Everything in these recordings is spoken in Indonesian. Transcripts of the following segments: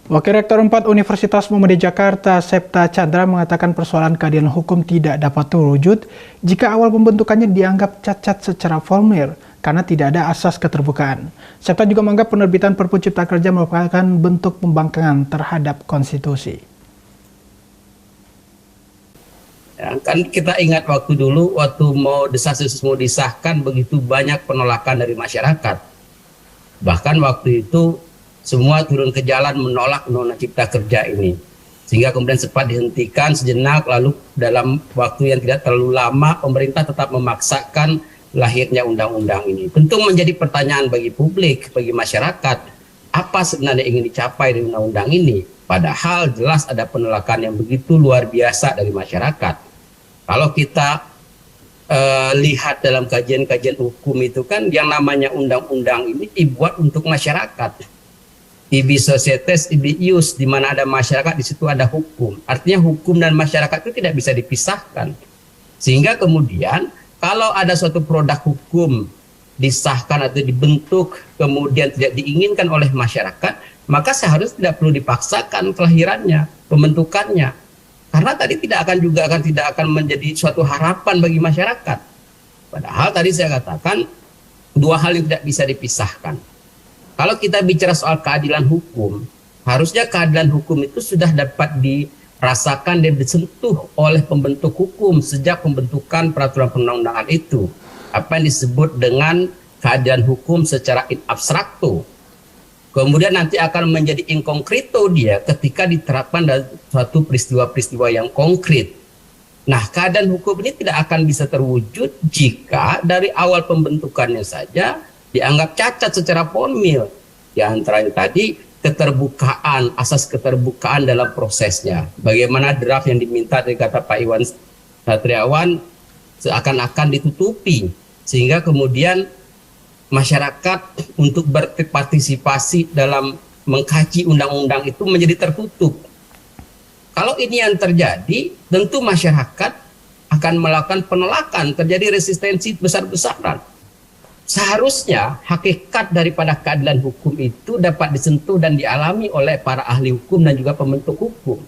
Wakil Rektor 4 Universitas Muhammadiyah Jakarta, Septa Chandra, mengatakan persoalan keadilan hukum tidak dapat terwujud jika awal pembentukannya dianggap cacat secara formulir karena tidak ada asas keterbukaan. Septa juga menganggap penerbitan Perpu Cipta Kerja merupakan bentuk pembangkangan terhadap konstitusi. Ya, kan kita ingat waktu dulu, waktu mau desas-desus mau disahkan, begitu banyak penolakan dari masyarakat. Bahkan waktu itu semua turun ke jalan menolak Undang-Undang Cipta Kerja ini. Sehingga kemudian sempat dihentikan sejenak, lalu dalam waktu yang tidak terlalu lama, pemerintah tetap memaksakan lahirnya undang-undang ini. Tentu menjadi pertanyaan bagi publik, bagi masyarakat, apa sebenarnya ingin dicapai dari undang-undang ini? Padahal jelas ada penolakan yang begitu luar biasa dari masyarakat. Kalau kita lihat dalam kajian-kajian hukum itu kan yang namanya undang-undang ini dibuat untuk masyarakat. Ibi societas, ibi ius, di mana ada masyarakat, di situ ada hukum. Artinya hukum dan masyarakat itu tidak bisa dipisahkan. Sehingga kemudian kalau ada suatu produk hukum disahkan atau dibentuk kemudian tidak diinginkan oleh masyarakat, maka seharusnya tidak perlu dipaksakan kelahirannya, pembentukannya. Karena tadi tidak akan menjadi suatu harapan bagi masyarakat. Padahal tadi saya katakan dua hal yang tidak bisa dipisahkan. Kalau kita bicara soal keadilan hukum, harusnya keadilan hukum itu sudah dapat dirasakan dan disentuh oleh pembentuk hukum sejak pembentukan peraturan perundang-undangan itu. Apa yang disebut dengan keadilan hukum secara in abstrakto. Kemudian nanti akan menjadi in concreto dia ketika diterapkan dalam suatu peristiwa-peristiwa yang konkret. Nah, keadilan hukum ini tidak akan bisa terwujud jika dari awal pembentukannya saja dianggap cacat secara formil. Di antaranya tadi keterbukaan, asas keterbukaan dalam prosesnya. Bagaimana draft yang diminta dari kata Pak Iwan Satriawan seakan-akan ditutupi. Sehingga kemudian masyarakat untuk berpartisipasi dalam mengkaji undang-undang itu menjadi tertutup. Kalau ini yang terjadi, tentu masyarakat akan melakukan penolakan, terjadi resistensi besar-besaran. Seharusnya hakikat daripada keadilan hukum itu dapat disentuh dan dialami oleh para ahli hukum dan juga pembentuk hukum.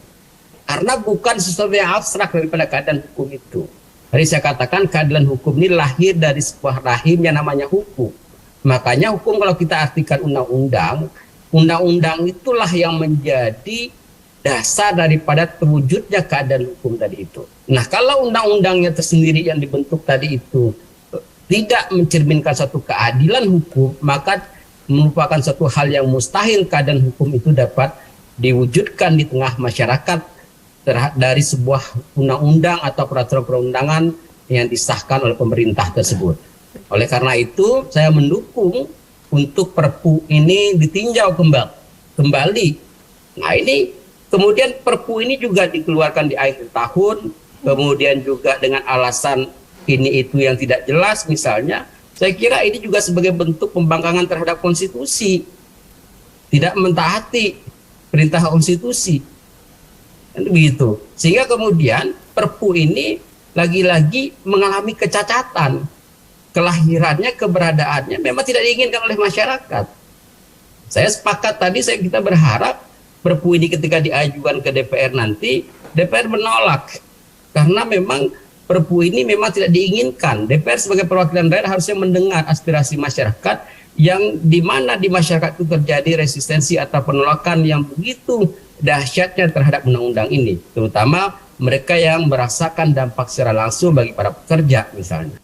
Karena bukan sesuatu yang abstrak daripada keadilan hukum itu. Tadi saya katakan keadilan hukum ini lahir dari sebuah rahim yang namanya hukum. Makanya hukum kalau kita artikan undang-undang, undang-undang itulah yang menjadi dasar daripada terwujudnya keadilan hukum tadi itu. Nah, kalau undang-undangnya tersendiri yang dibentuk tadi itu tidak mencerminkan satu keadilan hukum, maka merupakan satu hal yang mustahil keadilan hukum itu dapat diwujudkan di tengah masyarakat dari sebuah undang-undang atau peraturan perundangan yang disahkan oleh pemerintah tersebut. Oleh karena itu, saya mendukung untuk Perpu ini ditinjau kembali. Nah, ini kemudian Perpu ini juga dikeluarkan di akhir tahun, kemudian juga dengan alasan ini itu yang tidak jelas misalnya, saya kira ini juga sebagai bentuk pembangkangan terhadap konstitusi. Tidak mentaati perintah konstitusi. Begitu. Sehingga kemudian Perpu ini lagi-lagi mengalami kecacatan. Kelahirannya, keberadaannya memang tidak diinginkan oleh masyarakat. Saya sepakat tadi, kita berharap Perpu ini ketika diajukan ke DPR nanti, DPR menolak. Karena memang Perpu ini memang tidak diinginkan. DPR sebagai perwakilan daerah harusnya mendengar aspirasi masyarakat yang di mana di masyarakat itu terjadi resistensi atau penolakan yang begitu dahsyatnya terhadap undang-undang ini. Terutama mereka yang merasakan dampak secara langsung bagi para pekerja misalnya.